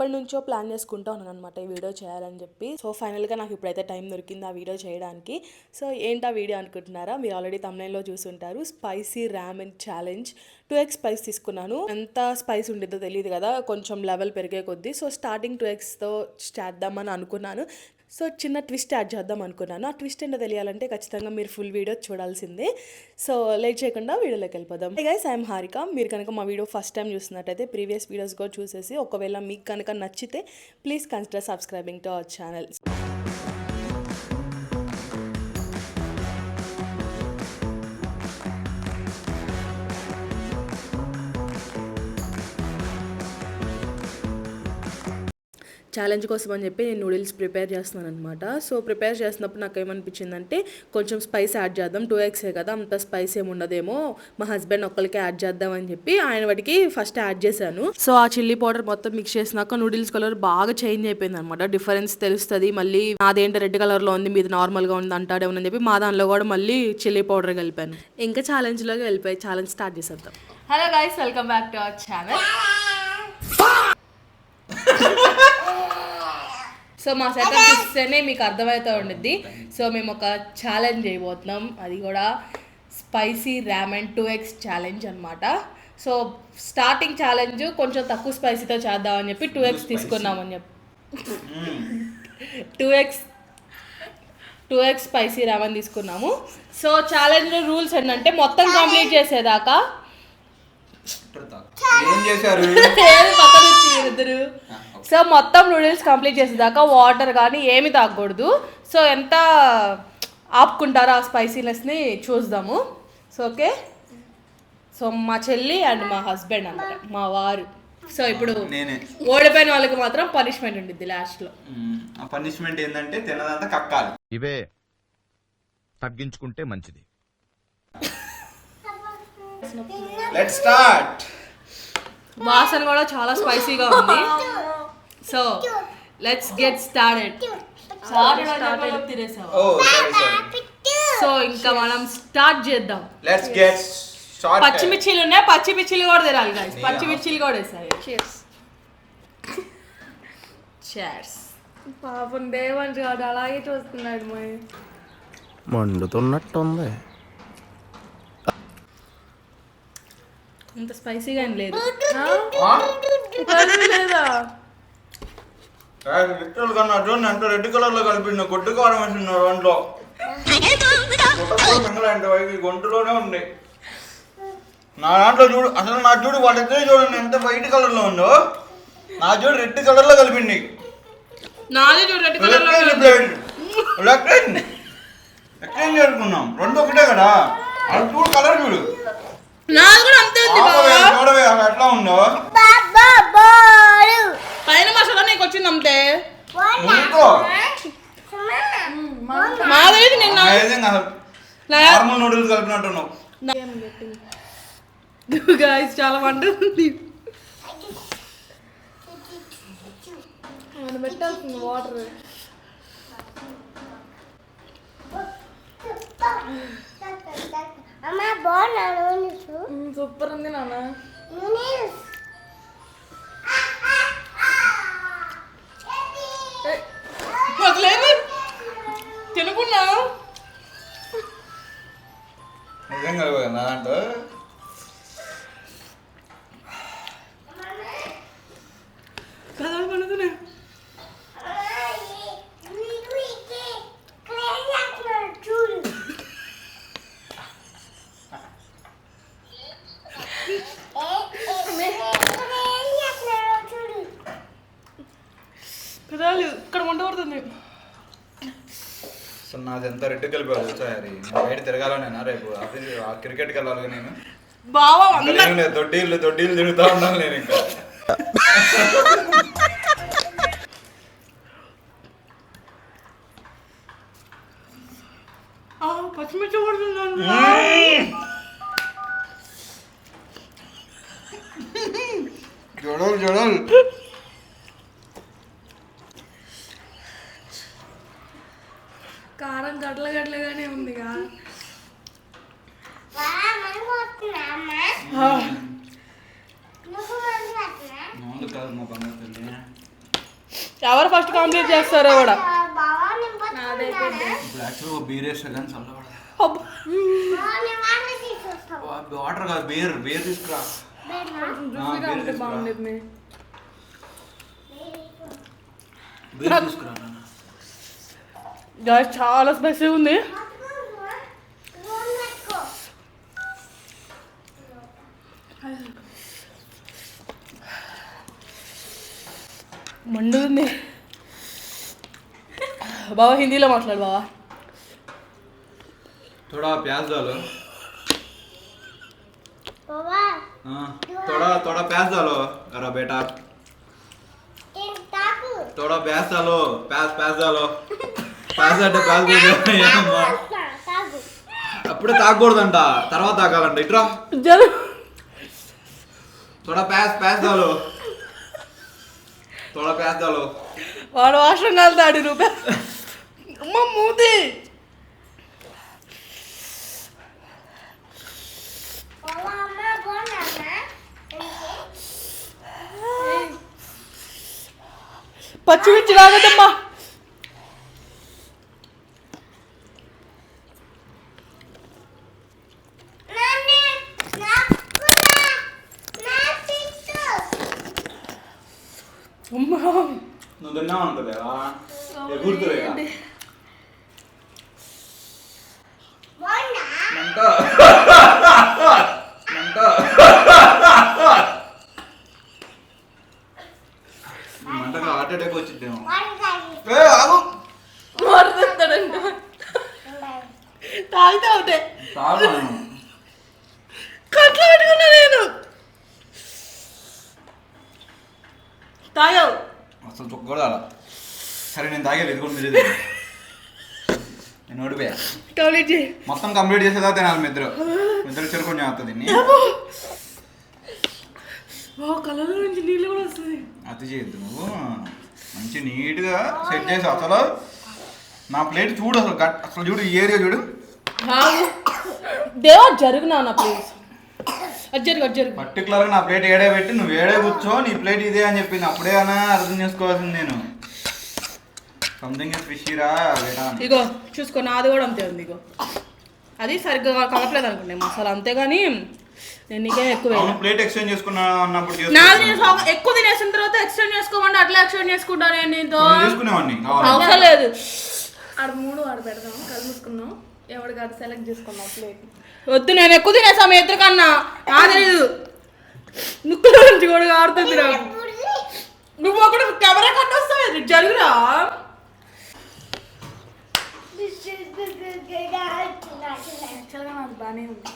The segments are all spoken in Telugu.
ఎప్పటి నుంచో ప్లాన్ చేసుకుంటా ఉన్నాను అనమాట ఈ వీడియో చేయాలని చెప్పి. సో ఫైనల్గా నాకు ఇప్పుడైతే టైం దొరికింది ఆ వీడియో చేయడానికి. సో ఏంటి ఆ వీడియో అనుకుంటున్నారా? మీరు ఆల్రెడీ thumbnailలో చూసుంటారు. స్పైసీ రామెన్ ఛాలెంజ్ 2x స్పైస్ తీసుకున్నాను. ఎంత స్పైస్ ఉండిద్దో తెలియదు కదా, కొంచెం లెవెల్ పెరిగే కొద్దీ. సో స్టార్టింగ్ 2xతో చేద్దామని అనుకున్నాను. సో చిన్న ట్విస్ట్ యాడ్ చేద్దాం అనుకున్నాను. ఆ ట్విస్ట్ ఏంటో తెలియాలంటే ఖచ్చితంగా మీరు ఫుల్ వీడియో చూడాల్సిందే. సో లేట్ చేయకుండా వీడియోలోకి వెళ్ళిపోదాం. Hey guys, I'm Harika. మీరు కనుక మా వీడియో ఫస్ట్ టైం చూస్తున్నట్టయితే ప్రీవియస్ వీడియోస్ కూడా చూసేసి ఒకవేళ మీకు కనుక నచ్చితే please consider subscribing to our channel. Challenge కోసం అని చెప్పి నేను నూడిల్స్ ప్రిపేర్ చేస్తున్నాను అనమాట. సో ప్రిపేర్ చేసినప్పుడు నాకు ఏమనిపించిందంటే కొంచెం స్పైస్ యాడ్ చేద్దాం, 2xే కదా అంత స్పైస్ ఏమి ఉండదేమో, మా హస్బెండ్ ఒక్కరికి యాడ్ చేద్దాం అని చెప్పి ఆయన వాటికి ఫస్ట్ యాడ్ చేశాను. సో ఆ చిల్లీ పౌడర్ మొత్తం మిక్స్ చేసినాక నూడిల్స్ కలర్ బాగా చేంజ్ అయిపోయింది అనమాట. డిఫరెన్స్ తెలుస్తుంది. మళ్ళీ నాదేంటి రెడ్ కలర్లో ఉంది, మీది నార్మల్గా ఉంది అంటాడేమోనని చెప్పి మా దానిలో కూడా మళ్ళీ చిల్లీ పౌడర్ కలిపాను. ఇంకా ఛాలెంజ్లోకి వెళ్ళిపోయి ఛాలెంజ్ స్టార్ట్ చేసేద్దాం. Hello guys, welcome back to our channel. So మా సెటప్ చూస్తేనే మీకు అర్థమవుతూ ఉండిద్ది. సో మేము ఒక ఛాలెంజ్ చేయబోతున్నాం, అది కూడా స్పైసీ రామెన్ 2x ఛాలెంజ్ అనమాట. సో స్టార్టింగ్ ఛాలెంజ్ కొంచెం తక్కువ స్పైసీతో చేద్దామని చెప్పి 2x తీసుకున్నామని చెప్పి 2x స్పైసీ రామెన్ తీసుకున్నాము. సో ఛాలెంజ్ రూల్స్ ఏంటంటే మొత్తం కంప్లీట్ చేసేదాకా సో మొత్తం నూడిల్స్ కంప్లీట్ చేసేదాకా వాటర్ కానీ ఏమి తాగకూడదు. సో ఎంత ఆపుకుంటారో ఆ స్పైసీనెస్ని చూద్దాము. సో ఓకే, సో మా చెల్లి అండ్ మా హస్బెండ్ అన్నమాట, మా వారు. సో ఇప్పుడు ఓడిపోయిన వాళ్ళకి మాత్రం పనిష్మెంట్ ఉండిద్ది లాస్ట్లో. ఆ పనిష్మెంట్ ఏంటంటే తినదంతా కక్కాలి. ఇవే తగ్గించుకుంటే మంచిది. Let's start. వాసన కూడా చాలా స్పైసీగా ఉంది. So let's get started. So ఇంకా మనం స్టార్ట్ చేద్దాం. Let's get started. పచ్చిమిర్చిలు ఉన్నాయి, పచ్చిమిర్చిలు కూడా తినాలి గైస్. పచ్చిమిర్చిలు కూడా వేసాయి. cheers. పాపం దేవంత్ గారు అలాగే చూస్తున్నాడు. మండుతున్నట్టుంది. అంత స్పైసీగా ఏం లేదు. లేదా లిటరల్ గా నా జోన్ అంటే రెడ్ కలర్ లో కలిపిన గొడ్డు కారం వేసిన దాంట్లో గొంతులోనే ఉంది. నా దాంట్లో చూడు, అసలు నా చూడు వాళ్ళిద్దరే చూడండి ఎంత వైట్ కలర్ లో ఉందో, నా చూడు రెడ్ కలర్ లో కలిపింది. నాది చూడు రెడ్ కలర్ లో ఎక్స్చేంజ్ చేసుకున్నాం, రెండు ఒకటే కదా. అది చూడు కలర్ చూడు, నాది కూడా అంతే ఉంది. చూడవే ఎట్లా ఉందో. పైన మసాలా నీకు వచ్చింది అంతే. Normal noodles కలిపినట్టున్నావు. గాయ్స్ చాలా వండుతుంది. పెట్టాల్సింది వాటర్. సూపర్ ఉంది నాన్న. తినకున్నా నిజం కలగదు నా దాంట్లో. కథలు పడుతున్నాయి. కథలు ఇక్కడ వంట పడుతుంది. సో నాది ఎంత రెడ్ కలిపారు తెలుసారి. బయట తిరగాలనేనా రేపు క్రికెట్కి వెళ్ళాలి నేను. బావా దొడ్డీళ్ళు తిరుగుతూ ఉండాలి నేను ఇంకా. పచ్చిమిర్చి పడుతుంది. జడలు కారం గడ్లగానే ఉంది. కాదు మా బంగారు ఎవరు ఫస్ట్ కంప్లీట్ చేస్తారో కూడా. ఇప్పుడు యాక్చువల్గా బీర్ వేస్తా కానీ చల్లబడదు. వాటర్ కాదు, బీర్ తీసుకురా. బాగుండేది. బీర్ తీసుకురా నాన్న. గాయస్ చాలా స్పైసీ ఉంది. మండుతుంది. బావా హిందీలో మాట్లాడు బావా. थोड़ा प्याज डालो. थोड़ा प्याज डालो अरे बेटा. थोड़ा प्याज डालो. प्याज डालो. प्याज అంటే ప్యాజ్ అప్పుడే తాగకూడదంట, తర్వాత తాగాలంట. ఇట్రా थोड़ा प्याज डालो. थोड़ा प्याज डालो. వాడు వాష్రూమ్ కలుతాడు. నువ్వు అమ్మ మూతి. పచ్చిమిర్చి రాగదమ్మా. నువ్వు తిన్నావు అంటలేవా? ఎగురుతులేదా మంట మంట. మంటగా హార్ట్ అటాక్ వచ్చిద్దేమో. ఆగు. మారుతాడంట. తాగితే ఒకటే తాగు. కట్ల పెట్టుకున్నా నేను. తాగావు అసలు చుక్క కూడా అలా. సరే నేను తాగేది. ఇది కూడా మీరు నేను ఓడిపోయా. కంప్లీట్ చేయి. మొత్తం కంప్లీట్ చేసేదా తినాలి. మిద్దరు చెరుకొని అవుతుంది. కళ్ళలో నుంచి నీళ్ళు కూడా వస్తుంది. అతి చేయొద్దు నువ్వు. మంచి నీట్గా సెట్ చేసి అసలు నా ప్లేట్ చూడు. అసలు చూడు, ఈ ఏరియా చూడు. దేవా జరుగునా నా ప్లీజ్. అజ్జరు పర్టికులర్గా నా ప్లేట్ ఏడే పెట్టి నువ్వు ఏడే కూర్చో, నీ ప్లేట్ ఇదే అని చెప్పింది. అప్పుడే అన్నా అర్థం చేసుకోవాల్సింది నేను. సంథింగ్ ఫిషీరా బేటా. ఇగో చూసుకో, నాది కూడా అంతే ఉంది. ఇగో అది సరిగ్గా కలపలేదు అనుకుంటే మసాలా, అంతేగాని నేను నీకే ఎక్కువ ప్లేట్ ఎక్స్చేంజ్ చేసుకున్నా అన్నప్పుడు నాది ఎక్కువ తినేసిన తర్వాత ఎక్స్చేంజ్ చేసుకోమంటే అట్లా ఎక్స్చేంజ్ చేసుకుంటాను నేను. నీతో తీసుకునేవాడిని. అవసరం లేదు. ఆడ 3 ఆడ పెడదాం, కలుసుకుందాం. ఎవరికి అది సెలెక్ట్ చేసుకున్నాం ప్లేట్. వద్దు, నేను ఎక్కువ తినేసా మీ ఇద్దరు కన్నా. తెలీదు నుక్కుల నుంచి కూడా ఆడుతుంది నాకు. నువ్వు ఒకటి కెమెరా కట్ట వస్తావు జరుగురా. యాక్చువల్గా నాకు బాగానే ఉంది.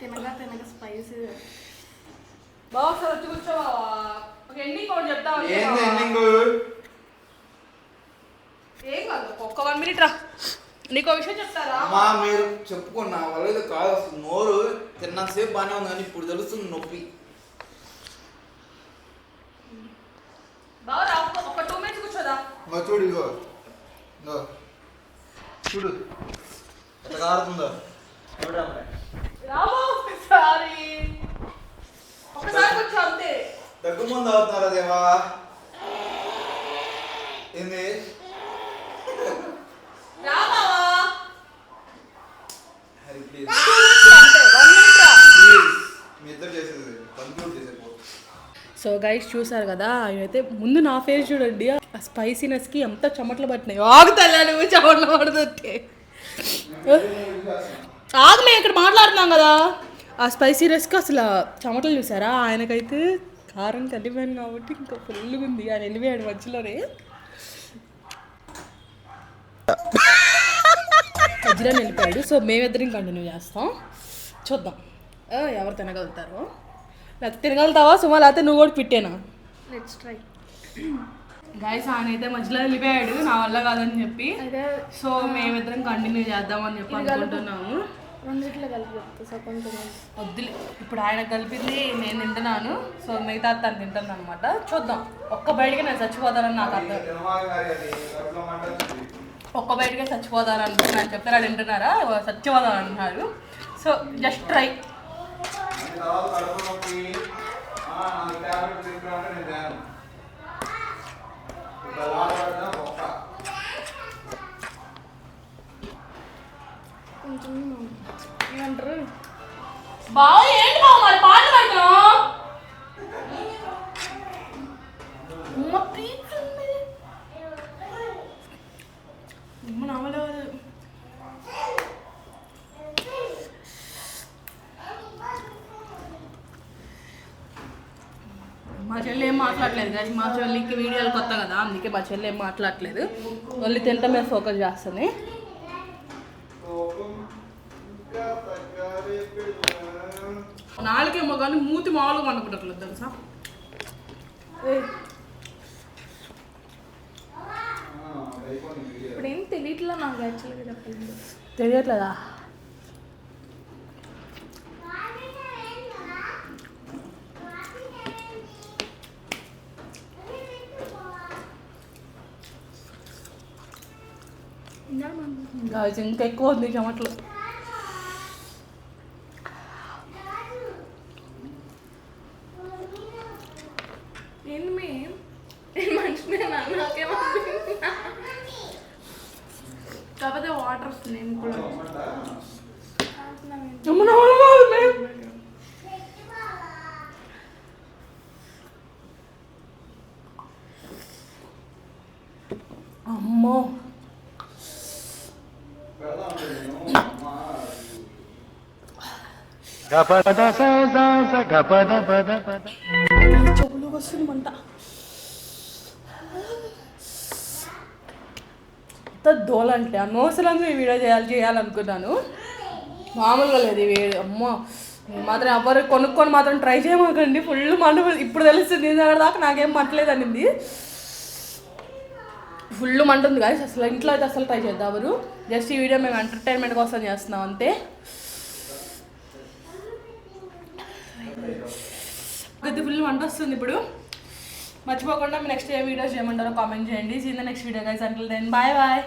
తినగా స్పైసీ. బాగా సార్ వచ్చి కూర్చోవా. ఒక ఎండింగ్ ఒకటి చెప్తా. ఏం కాదు, ఒక్క 1 minute రా. నీకు విషయం చెప్తారా? అమ్మా మీరు చెప్పుకున్నా వాళ్ళ కాదు. అసలు నోరు తిన్నంతసేపు బాగానే ఉంది కానీ ఇప్పుడు తెలుస్తుంది నొప్పి. బాగా ఒక 2 minutes కూర్చోదా. చూడు ఇగో చూడు ఎంత కారుతుందో. సారీ ఒకసారి కూర్చో అంతే. దగ్గు ముందు అవుతున్నారా దేవా? ఏంది సో గైస్ చూసారు కదా, అయితే ముందు నా ఫేస్ చూడండి. ఆ స్పైసీనెస్కి ఎంత చెమటలు పట్టినాయి. ఆగుతల్లాడు చెమటలు పడుతుంటే. ఆగమే, ఇక్కడ మాట్లాడుతున్నాం కదా. ఆ స్పైసీనెస్కి అసలు చెమటలు చూసారా. ఆయనకైతే కారం కలిపాను కాబట్టి ఇంకా ఫుల్గా ఉంది. ఆయన వెళ్ళిపోయాడు మధ్యలోనే. మధ్యలో వెళ్ళిపోయాడు. సో మేమిద్దరం కంటిన్యూ చేస్తాం. చూద్దాం ఎవరు తినగలుగుతారో. లేకపోతే తినగలుగుతావా సుమా, లేకపోతే నువ్వు కూడా పిట్టేనా? Let's try. గైస్ ఆయన అయితే మధ్యలో వెళ్ళిపోయాడు నా వల్ల కాదని చెప్పి. సో మేమిద్దరం కంటిన్యూ చేద్దామని చెప్పి అనుకుంటున్నాము. రెండిట్లో కలిపి చెప్తా కొంచెం. వద్దులే, ఇప్పుడు ఆయన కలిపింది నేను తింటున్నాను. సో మిగతా తను తింటుంది అనమాట. చూద్దాం. ఒక్క బయటకి నేను చచ్చిపోతానని నాకు అర్థం. ఒక్క బయటకే చచ్చిపోతాను అనుకుంటున్నాను. చెప్తారా తింటున్నారా? చచ్చిపోతాను అంటున్నారు. So just try. నాకు టాబ్లెట్ తీసుకురావంటే నేను తేను. ఇప్పుడు అలా ఆడబడినా ఒక్క. కొంచెం ఏమంటారు బావ ఏంటి బావ మరి పాటలు పెడుతున్నావు? మా చెల్లి ఏం మాట్లాడలేదు కానీ మా చెల్లికి వీడియోలు కొత్త కదా, అందుకే మా చెల్లి ఏం మాట్లాడలేదు. ఓన్లీ తింటాం మీద ఫోకస్ చేస్తుంది. నాలుగేమో కానీ మూతి మామూలుగా వండుకుంటట్లేదు తెలుసా. ఇప్పుడు ఏం తెలియట్లా నాకు యాక్చువల్గా చెప్పలేదు. తెలియట్లేదా? ఇంకా ఎక్కువ ఉంది చెమట్లు. ఏంది మీ మనిషినే నాకేమో కాకపోతే వాటర్ వస్తుంది నేను కూడా అమ్మో చెవులోకి వస్తుంది మంట. ఎంత దోలంటే అనవసరంగా ఈ వీడియో చేయాలనుకున్నాను. మామూలుగా లేదు ఈ వీడియో. అమ్మో మాత్రం ఎవరు కొనుక్కొని మాత్రం ట్రై చేయమాకండి. ఫుల్ మంట. ఇప్పుడు తెలుస్తుంది దాకా నాకేం మట్టలేదు అనింది. ఫుల్ మంట ఉంది కానీ అసలు ఇంట్లో అయితే అసలు ట్రై చేద్దాం ఎవరు. జస్ట్ ఈ వీడియో మేము ఎంటర్టైన్మెంట్ కోసం చేస్తున్నాం అంతే. కొద్ది ఫుల్ మంట వస్తుంది ఇప్పుడు. మర్చిపోకుండా మీ నెక్స్ట్ ఏ వీడియోస్ చేయమంటారో కామెంట్ చేయండి. See in the next video guys. Until then bye bye.